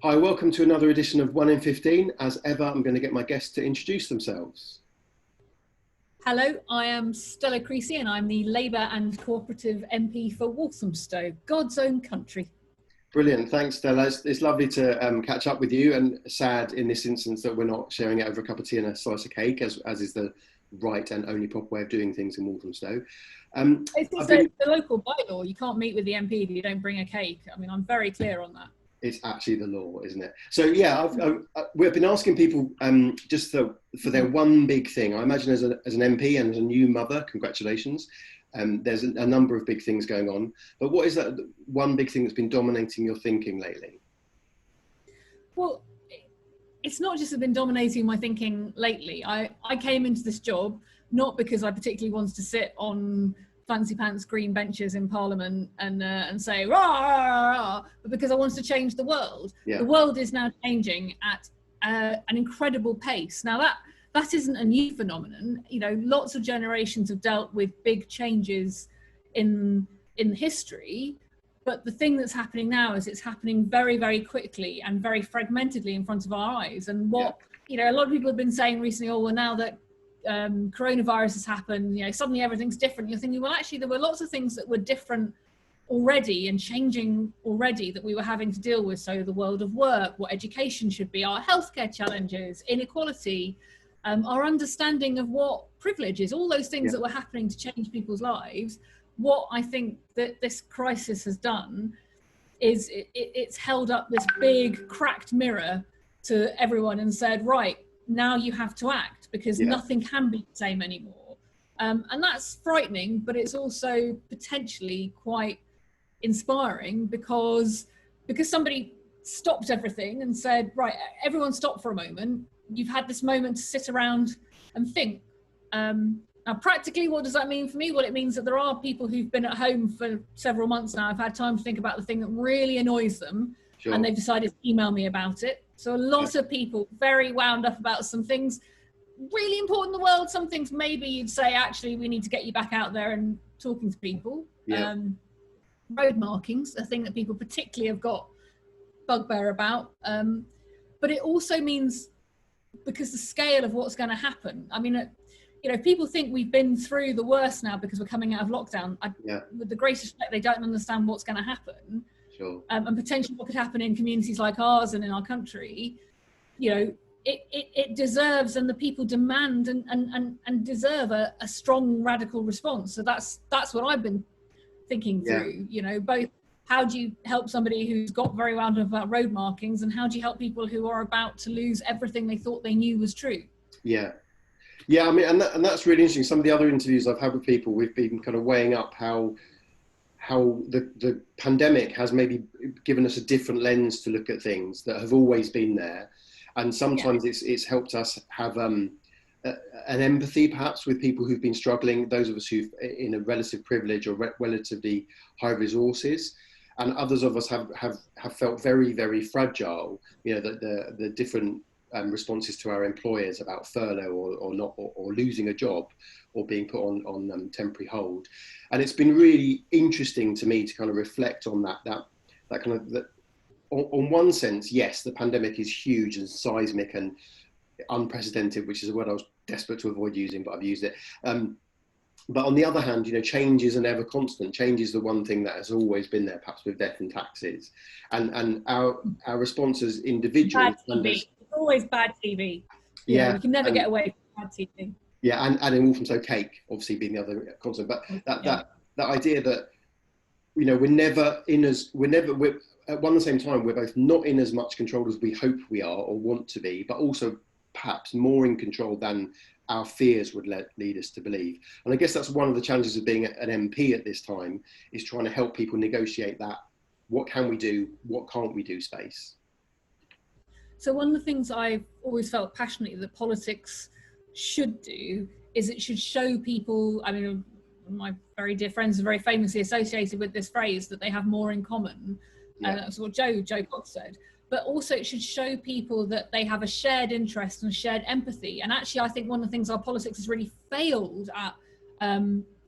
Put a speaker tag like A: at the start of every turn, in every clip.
A: Hi, welcome to another edition of 1 in 15. As ever, I'm going to get my guests to introduce themselves.
B: Hello, I am Stella Creasy and I'm the Labour and Co-operative MP for Walthamstow, God's own country.
A: Brilliant, thanks Stella. It's lovely to catch up with you, and sad in this instance that we're not sharing it over a cup of tea and a slice of cake, as is the right and only proper way of doing things in Walthamstow.
B: It's the local bylaw, you can't meet with the MP if you don't bring a cake. I mean, I'm very clear on that.
A: It's actually the law, isn't it? So yeah, we've been asking people just for their one big thing. I imagine as an MP and as a new mother, congratulations. There's a number of big things going on, but what is that one big thing that's been dominating your thinking lately?
B: Well, it's not just been dominating my thinking lately. I came into this job not because I particularly wanted to sit on fancy pants green benches in Parliament and say rah, rah, rah, but because I wanted to change the world. Yeah. The world is now changing at an incredible pace. Now that isn't a new phenomenon. You know, lots of generations have dealt with big changes in history, but the thing that's happening now is it's happening very, very quickly and very fragmentedly in front of our eyes. And what, you know, a lot of people have been saying recently, oh, well, now that coronavirus has happened, you know, suddenly everything's different. You're thinking, well, actually, there were lots of things that were different already and changing already that we were having to deal with. So the world of work, what education should be, our healthcare challenges, inequality, our understanding of what privilege is, all those things that were happening to change people's lives. What I think that this crisis has done is it's held up this big cracked mirror to everyone and said, right, now you have to act, because nothing can be the same anymore. And that's frightening, but it's also potentially quite inspiring because somebody stopped everything and said, right, everyone stop for a moment. You've had this moment to sit around and think. Now, practically, what does that mean for me? Well, it means that there are people who've been at home for several months now. I've had time to think about the thing that really annoys them, and they've decided to email me about it. So a lot of people very wound up about some things really important in the world. Some things maybe you'd say, actually, we need to get you back out there and talking to people. Road markings, a thing that people particularly have got bugbear about. But it also means, because the scale of what's going to happen, I mean, you know, people think we've been through the worst now because we're coming out of lockdown. With the greatest respect, they don't understand what's going to happen. And potentially what could happen in communities like ours and in our country. You know, it deserves, and the people demand and deserve a strong radical response. So that's what I've been thinking through. You know, both how do you help somebody who's got very wound up about road markings, and how do you help people who are about to lose everything they thought they knew was true?
A: Yeah, I mean, and that's really interesting. Some of the other interviews I've had with people, we've been kind of weighing up how the pandemic has maybe given us a different lens to look at things that have always been there. And sometimes it's helped us have an empathy perhaps with people who've been struggling, those of us who've in a relative privilege or relatively high resources. And others of us have felt very, very fragile, you know, the different responses to our employers about furlough or not, or losing a job, or being put on temporary hold. And it's been really interesting to me to kind of reflect on that kind of, that on one sense, yes, the pandemic is huge and seismic and unprecedented, which is a word I was desperate to avoid using, but I've used it. But on the other hand, you know, change is an ever constant. Change is the one thing that has always been there, perhaps with death and taxes. And our response as individuals.
B: It's always bad TV. You can never get away from bad TV.
A: Yeah, and in Walthamstow cake, obviously being the other constant. But that idea that, you know, we're at one and the same time, we're both not in as much control as we hope we are or want to be, but also perhaps more in control than our fears would lead us to believe. And I guess that's one of the challenges of being an MP at this time, is trying to help people negotiate that. What can we do? What can't we do space?
B: So one of the things I've always felt passionately that politics should do is it should show people, I mean, my very dear friends are very famously associated with this phrase, that they have more in common. That's what Joe Cox said. But also it should show people that they have a shared interest and a shared empathy. And actually, I think one of the things our politics has really failed at,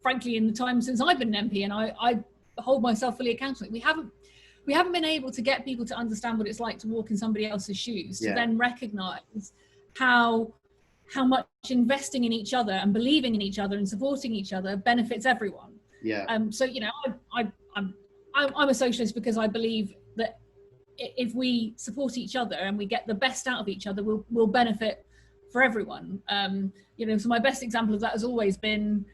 B: frankly, in the time since I've been an MP, and I hold myself fully accountable, we haven't been able to get people to understand what it's like to walk in somebody else's shoes, to then recognize how much investing in each other and believing in each other and supporting each other benefits everyone. So, you know, I'm a socialist because I believe that if we support each other and we get the best out of each other, we'll benefit for everyone. You know, so my best example of that has always been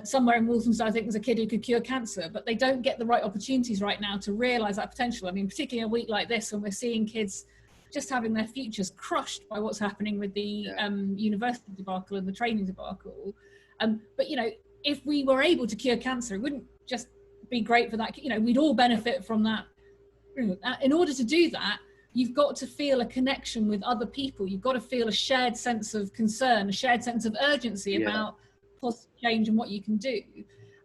B: somewhere in Walthamstow. I think there's a kid who could cure cancer, but they don't get the right opportunities right now to realise that potential. I mean, particularly a week like this when we're seeing kids just having their futures crushed by what's happening with the university debacle and the training debacle. But, you know, if we were able to cure cancer, it wouldn't just be great for that. You know, we'd all benefit from that. In order to do that, you've got to feel a connection with other people. You've got to feel a shared sense of concern, a shared sense of urgency about positive change and what you can do.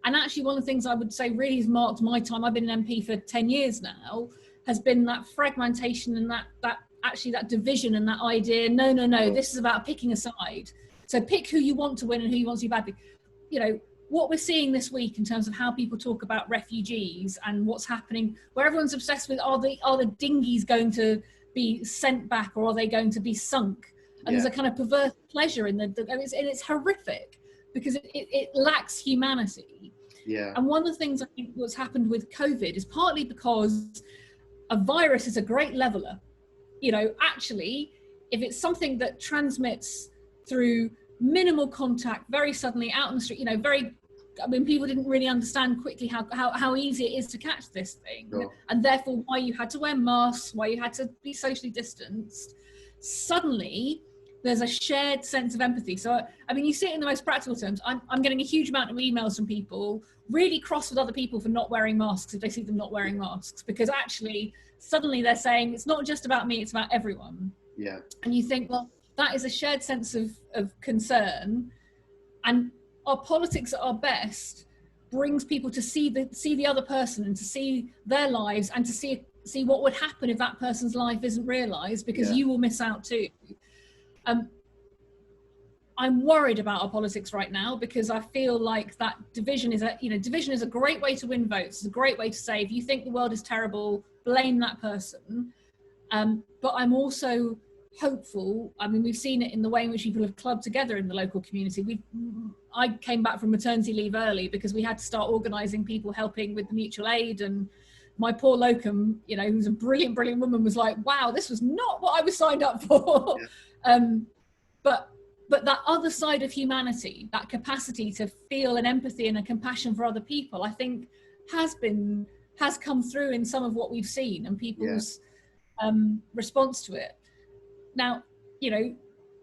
B: And actually, one of the things I would say really has marked my time, I've been an MP for 10 years now, has been that fragmentation and that division and that idea, no, this is about picking a side. So pick who you want to win and who you want to be badly. You know, what we're seeing this week in terms of how people talk about refugees and what's happening, where everyone's obsessed with are the dinghies going to be sent back or are they going to be sunk? And there's a kind of perverse pleasure in it's horrific because it lacks humanity. And one of the things I think what's happened with COVID is partly because a virus is a great leveler. You know, actually, if it's something that transmits through minimal contact, very suddenly out on the street, you know, people didn't really understand quickly how easy it is to catch this thing, and therefore why you had to wear masks, why you had to be socially distanced. Suddenly, there's a shared sense of empathy. So, I mean, you see it in the most practical terms. I'm getting a huge amount of emails from people really cross with other people for not wearing masks if they see them not wearing masks, because actually, suddenly they're saying, it's not just about me, it's about everyone. And you think, well, that is a shared sense of concern, and our politics at our best brings people to see the other person and to see their lives and to see what would happen if that person's life isn't realised, because you will miss out too. I'm worried about our politics right now because I feel like that division is a great way to win votes. It's a great way to say, if you think the world is terrible, blame that person. But I'm also hopeful. I mean, we've seen it in the way in which people have clubbed together in the local community. I came back from maternity leave early because we had to start organising people helping with the mutual aid, and my poor locum, you know, who's a brilliant woman, was like, wow, this was not what I was signed up for. But that other side of humanity, that capacity to feel an empathy and a compassion for other people, I think has come through in some of what we've seen and people's response to it. Now, you know,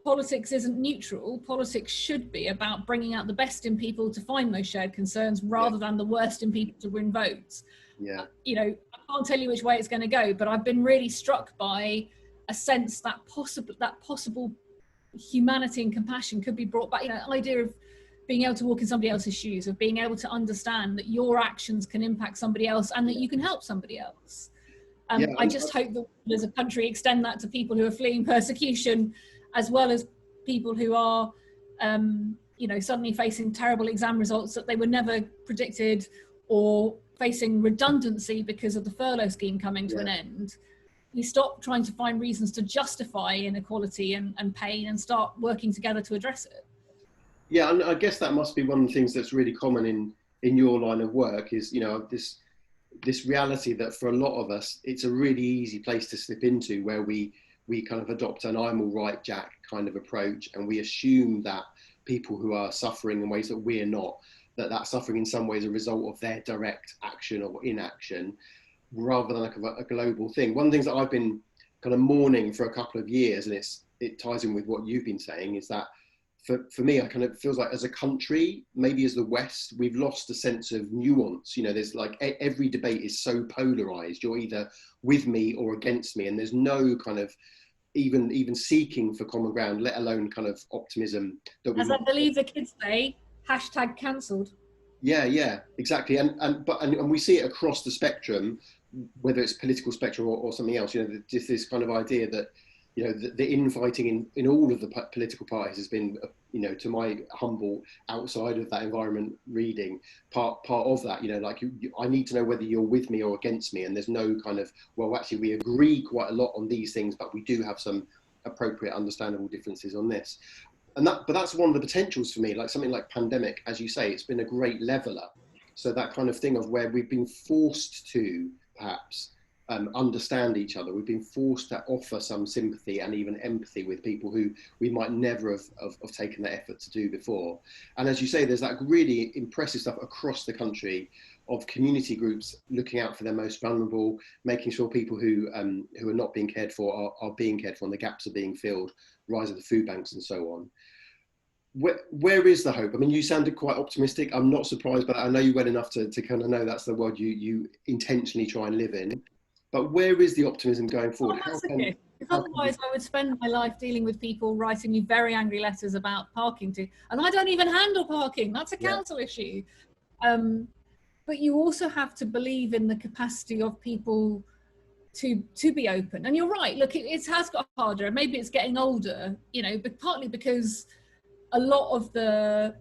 B: politics isn't neutral. Politics should be about bringing out the best in people to find those shared concerns rather than the worst in people to win votes. You know, I can't tell you which way it's going to go, but I've been really struck by a sense that possible humanity and compassion could be brought back. You know, the idea of being able to walk in somebody else's shoes, of being able to understand that your actions can impact somebody else and that you can help somebody else. I just hope that as a country extend that to people who are fleeing persecution, as well as people who are, you know, suddenly facing terrible exam results that they were never predicted, or facing redundancy because of the furlough scheme coming to an end. We stop trying to find reasons to justify inequality and pain and start working together to address it.
A: Yeah, and I guess that must be one of the things that's really common in your line of work is, you know, this reality that for a lot of us, it's a really easy place to slip into, where we kind of adopt an I'm all right, Jack kind of approach, and we assume that people who are suffering in ways that we're not, that suffering in some ways a result of their direct action or inaction, rather than like a global thing. One of the things that I've been kind of mourning for a couple of years, and it ties in with what you've been saying, is that for me, I kind of feels like as a country, maybe as the West, we've lost a sense of nuance. You know, there's like every debate is so polarized. You're either with me or against me, and there's no kind of even seeking for common ground, let alone kind of optimism.
B: As I believe the kids say, #cancelled.
A: Yeah, exactly. And we see it across the spectrum, whether it's political spectrum or something else. You know, just this kind of idea that, you know, the infighting in all of the political parties has been you know, to my humble outside of that environment reading, part of that, you know, like I need to know whether you're with me or against me, and there's no kind of, well, actually we agree quite a lot on these things, but we do have some appropriate understandable differences on this. And but that's one of the potentials for me, like something like pandemic, as you say, it's been a great leveler. So that kind of thing of where we've been forced to perhaps understand each other. We've been forced to offer some sympathy and even empathy with people who we might never have taken the effort to do before. And as you say, there's that really impressive stuff across the country of community groups looking out for their most vulnerable, making sure people who are not being cared for are being cared for, and the gaps are being filled, rise of the food banks and so on. Where is the hope? I mean, you sounded quite optimistic. I'm not surprised, but I know you well enough to kind of know that's the world you intentionally try and live in. But where is the optimism going forward?
B: Oh, that's okay. Because otherwise I would spend my life dealing with people writing me very angry letters about parking and I don't even handle parking. That's a council issue. But you also have to believe in the capacity of people to be open. And you're right, look, it has got harder. Maybe it's getting older, you know, but partly because a lot of the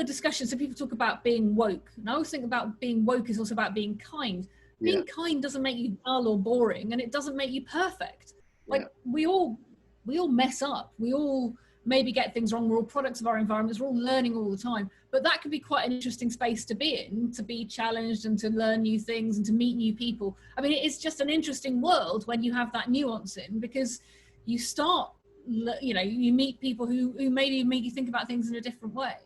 B: discussions, so people talk about being woke, and I always think about being woke is also about being kind. Being kind doesn't make you dull or boring, and it doesn't make you perfect. Like we all mess up. We all maybe get things wrong. We're all products of our environments. We're all learning all the time. But that can be quite an interesting space to be in, to be challenged and to learn new things and to meet new people. I mean, it's just an interesting world when you have that nuance in, because you start, you know, you meet people who maybe make you think about things in a different way.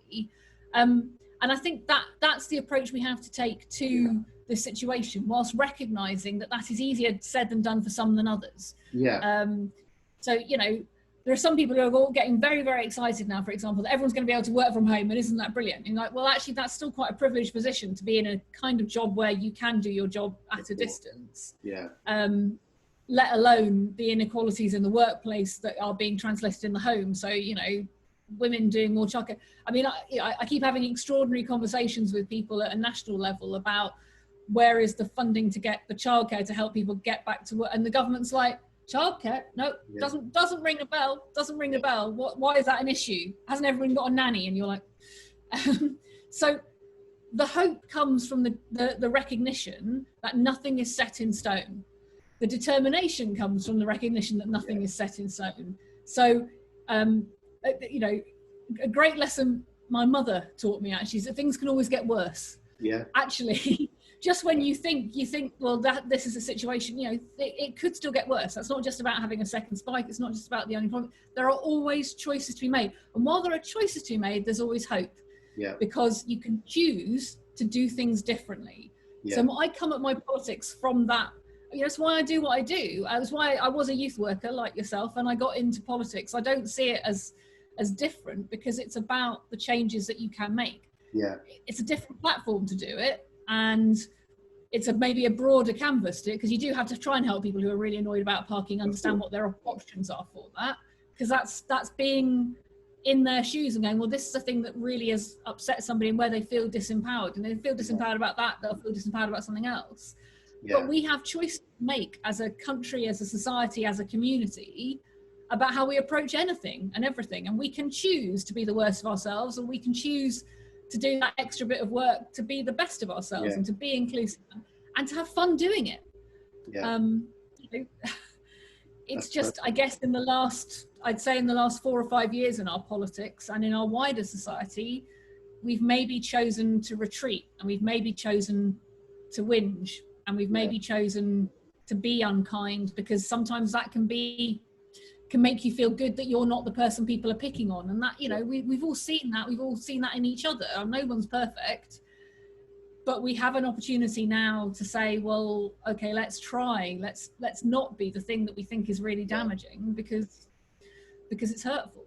B: And I think that's the approach we have to take to this situation, whilst recognizing that is easier said than done for some than others. So, you know, there are some people who are all getting very, very excited now, for example, that everyone's going to be able to work from home, and isn't that brilliant? And like, well, actually, that's still quite a privileged position to be in, a kind of job where you can do your job at a distance. Let alone the inequalities in the workplace that are being translated in the home. So, you know, women doing more childcare. I mean, I keep having extraordinary conversations with people at a national level about where is the funding to get the childcare to help people get back to work, and the government's like, childcare? No, doesn't ring a bell. Doesn't ring a bell. Why is that an issue? Hasn't everyone got a nanny? And you're like, so the hope comes from the recognition that nothing is set in stone. The determination comes from the recognition that nothing is set in stone. So, you know, a great lesson my mother taught me actually is that things can always get worse. Actually, just when you think, well, this is a situation, you know, it could still get worse. That's not just about having a second spike. It's not just about the unemployment. There are always choices to be made. And while there are choices to be made, there's always hope. Because you can choose to do things differently. So I come at my politics from that. You know, that's why I do what I do. That's why I was a youth worker like yourself, and I got into politics. I don't see it as different, because it's about the changes that you can make. It's a different platform to do it, and it's maybe a broader canvas to it, because you do have to try and help people who are really annoyed about parking understand what their options are for that, because that's being in their shoes and going, well, this is a thing that really has upset somebody, and where they feel disempowered, and they feel disempowered about that, they'll feel disempowered about something else. But we have choices to make as a country, as a society, as a community, about how we approach anything and everything. And we can choose to be the worst of ourselves, or we can choose to do that extra bit of work to be the best of ourselves and to be inclusive and to have fun doing it. You know, it's just, I guess, I'd say in the last 4 or 5 years in our politics and in our wider society, we've maybe chosen to retreat, and we've maybe chosen to whinge, and we've maybe chosen to be unkind, because sometimes that can make you feel good that you're not the person people are picking on. And that, you know, we've all seen that. We've all seen that in each other. No one's perfect, but we have an opportunity now to say, well, okay, let's try. Let's not be the thing that we think is really damaging, because it's hurtful.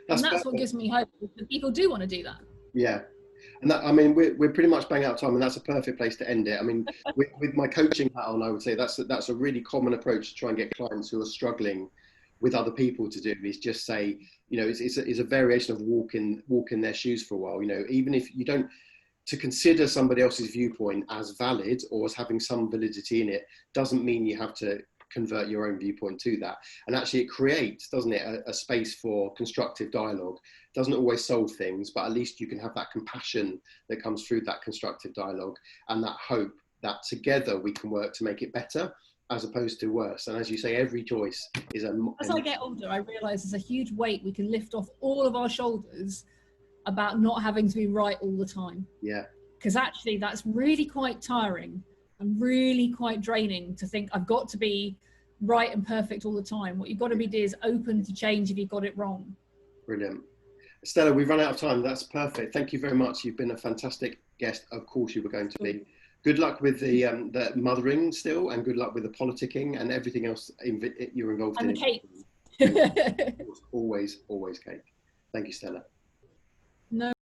B: That's what gives me hope, that people do want to do that.
A: And that, I mean, we're pretty much bang out of time, and that's a perfect place to end it. I mean, with my coaching hat on, I would say that's a really common approach to try and get clients who are struggling with other people to do, is just say, you know, it's a variation of walk in their shoes for a while. You know, even if you don't, to consider somebody else's viewpoint as valid or as having some validity in it, doesn't mean you have to convert your own viewpoint to that. And actually it creates, doesn't it, a space for constructive dialogue. It doesn't always solve things, but at least you can have that compassion that comes through that constructive dialogue, and that hope that together we can work to make it better as opposed to worse. And as you say, every choice is
B: As I get older, I realise there's a huge weight we can lift off all of our shoulders about not having to be right all the time.
A: Yeah.
B: Because actually that's really quite tiring and really quite draining to think I've got to be right and perfect all the time. What you've got to be is open to change if you got it wrong.
A: Brilliant. Stella, we've run out of time. That's perfect. Thank you very much. You've been a fantastic guest. Of course you were going to be. Good luck with the mothering still, and good luck with the politicking and everything else you're involved in.
B: And the cake.
A: Always, always cake. Thank you, Stella.